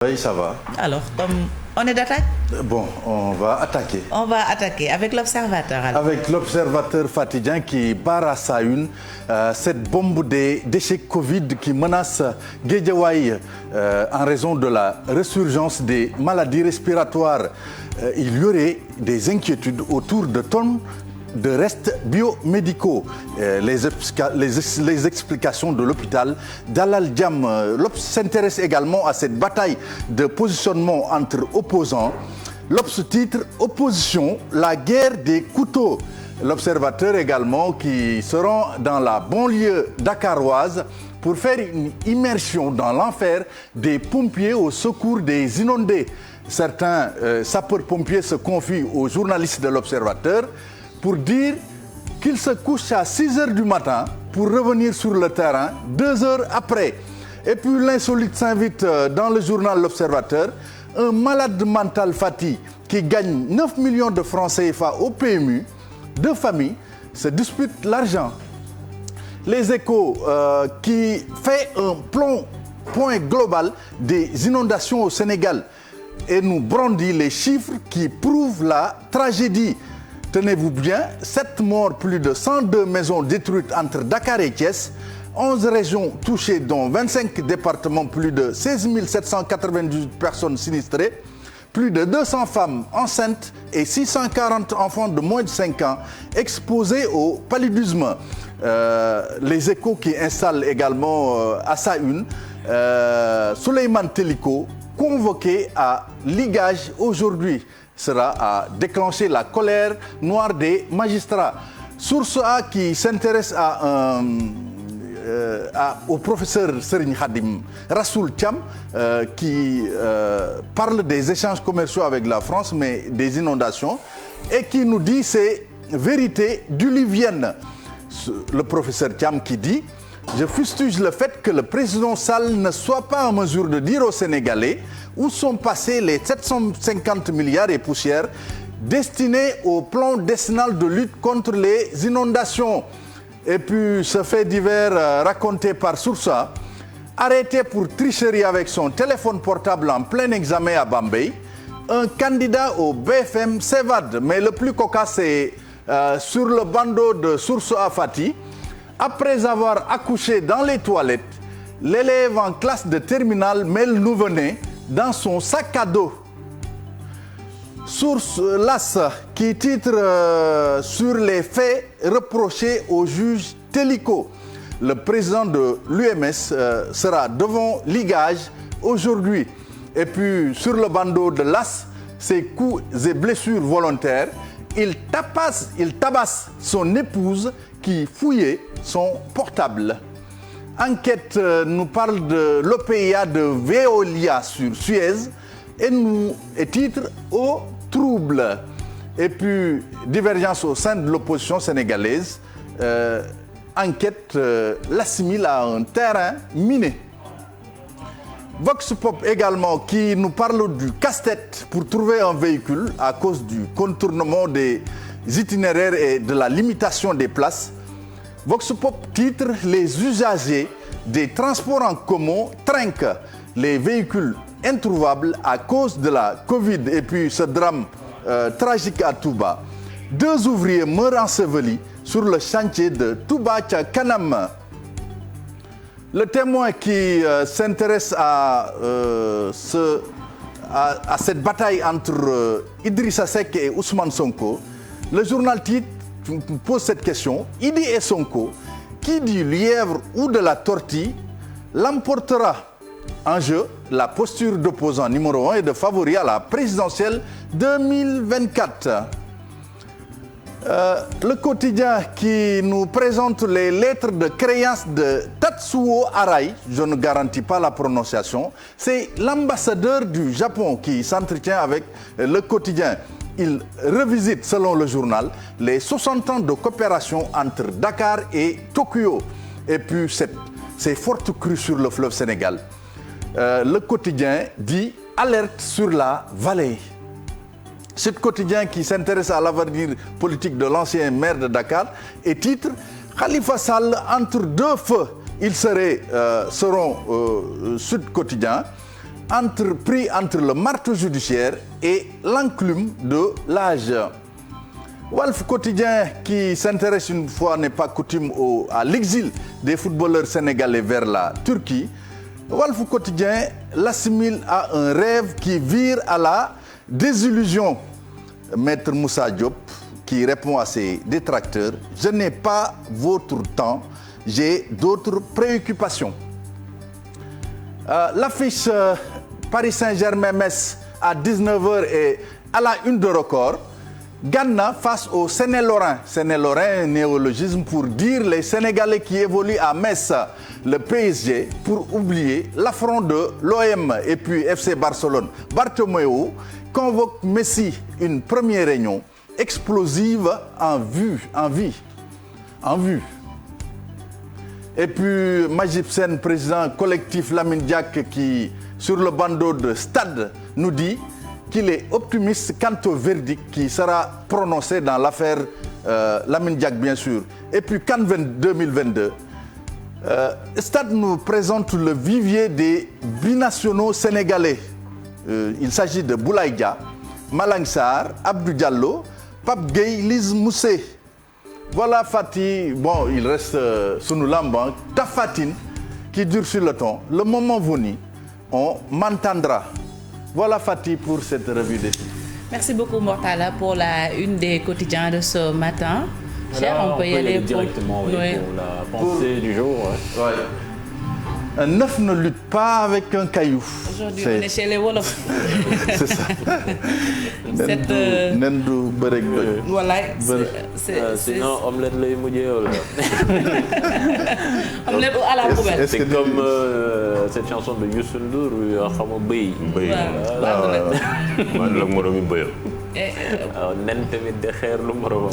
Oui, ça va. Alors, on est d'attaque? Bon, on va attaquer. On va attaquer avec l'Observateur. Avec l'Observateur fatiguant qui barre à sa une cette bombe des déchets Covid qui menace Guédiawaye en raison de la résurgence des maladies respiratoires. Il y aurait des inquiétudes autour de tonnes de restes biomédicaux. Les explications de l'hôpital d'Al Diam. L'Obs s'intéresse également à cette bataille de positionnement entre opposants. L'Obs titre « Opposition, la guerre des couteaux ». L'Observateur également qui se rend dans la banlieue dakaroise pour faire une immersion dans l'enfer des pompiers au secours des inondés. Certains sapeurs-pompiers se confient aux journalistes de l'Observateur pour dire qu'ils se couchent à 6 heures du matin pour revenir sur le terrain 2 heures après. Et puis l'insolite s'invite dans le journal L'Observateur. Un malade mental Fati qui gagne 9 millions de francs CFA au PMU, deux familles se disputent l'argent. Les Échos qui fait un point global des inondations au Sénégal et nous brandit les chiffres qui prouvent la tragédie. Tenez-vous bien, 7 morts, plus de 102 maisons détruites entre Dakar et Thiès, 11 régions touchées dont 25 départements, plus de 16 798 personnes sinistrées, plus de 200 femmes enceintes et 640 enfants de moins de 5 ans exposés au paludisme. Les Échos qui installent également à sa une Souleymane Teliko, convoqué à ligage aujourd'hui, sera à déclencher la colère noire des magistrats. Source A qui s'intéresse au professeur Serigne Khadim Rassoul Thiam qui parle des échanges commerciaux avec la France mais des inondations et qui nous dit ces vérités diluviennes. Le professeur Thiam qui dit: je fustige le fait que le président Sall ne soit pas en mesure de dire aux Sénégalais où sont passés les 750 milliards et poussières destinés au plan décennal de lutte contre les inondations. Et puis ce fait divers raconté par Source, arrêté pour tricherie avec son téléphone portable en plein examen à Bambey, un candidat au BFM s'évade. Mais le plus cocasse c'est sur le bandeau de Source A Fati. Après avoir accouché dans les toilettes, l'élève en classe de terminale met le nouveau-né dans son sac à dos. Source L'As qui titre sur les faits reprochés au juge Teliko. Le président de l'UMS sera devant ligage aujourd'hui. Et puis sur le bandeau de L'As, ses coups et blessures volontaires, il tabasse son épouse qui fouillait son portable. Enquête nous parle de l'OPIA de Veolia sur Suez et titre au trouble. Et puis divergence au sein de l'opposition sénégalaise. Enquête l'assimile à un terrain miné. Vox Pop également qui nous parle du casse-tête pour trouver un véhicule à cause du contournement des itinéraires et de la limitation des places. Vox Pop titre: les usagers des transports en commun trinquent les véhicules introuvables à cause de la Covid. Et puis ce drame tragique à Touba. 2 ouvriers meurent ensevelis sur le chantier de Touba Kanam. Le Témoin qui s'intéresse à cette bataille entre Idrissa Seck et Ousmane Sonko. Le journal titre pose cette question: Idi et Sonko, qui du lièvre ou de la tortue l'emportera? En jeu, la posture d'opposant numéro 1 et de favori à la présidentielle 2024. Le quotidien qui nous présente les lettres de créance de Tatsuo Arai, je ne garantis pas la prononciation, c'est l'ambassadeur du Japon qui s'entretient avec le quotidien. Il revisite, selon le journal, les 60 ans de coopération entre Dakar et Tokyo. Et puis ces fortes crues sur le fleuve Sénégal. Le quotidien dit alerte sur la vallée. Ce quotidien qui s'intéresse à l'avenir politique de l'ancien maire de Dakar et titre: Khalifa Sall entre deux feux. Ils seront Sud Quotidien. pris entre le marteau judiciaire et l'enclume de l'âge. Walf Quotidien qui s'intéresse une fois n'est pas coutume à l'exil des footballeurs sénégalais vers la Turquie. Walf Quotidien l'assimile à un rêve qui vire à la désillusion. Maître Moussa Diop qui répond à ses détracteurs: je n'ai pas votre temps, j'ai d'autres préoccupations. L'affiche Paris Saint-Germain-Metz à 19h et à la une de Record. Gana face au Séné-Lorrain. Séné-Lorrain, néologisme pour dire les Sénégalais qui évoluent à Metz, le PSG, pour oublier l'affront de l'OM et puis FC Barcelone. Bartomeu convoque Messi, une première réunion explosive en vue. Et puis Majib Sen, président collectif Lamine Diack, qui sur le bandeau de Stade nous dit qu'il est optimiste quant au verdict qui sera prononcé dans l'affaire Lamine Diack, bien sûr. Et puis CAN 2022, Stade nous présente le vivier des binationaux sénégalais. Il s'agit de Boulaye Dia, Malang Sarr, Abdou Diallo, Pape Gueye, Lise Moussé. Voilà Fati, bon, il reste Sunu Lamban, Tafatine, qui dure sur le ton. Le moment venu, on m'entendra. Voilà Fati pour cette revue des titres. Merci beaucoup Mortala pour la une des quotidiens de ce matin. Cher, on peut y aller directement pour la pensée du jour. Ouais. Un œuf ne lutte pas avec un caillou. Aujourd'hui, on est chez les Wolofs. C'est ça. Nendu bërëg doj. Voilà. Sinon, omelette lay mujjee wala. Omelette à la poubelle. C'est comme cette chanson de Youssou Ndour, xam nga bëy. bëy waaw waaw la moromi bëyam. nen tamit de xeer lu moromam.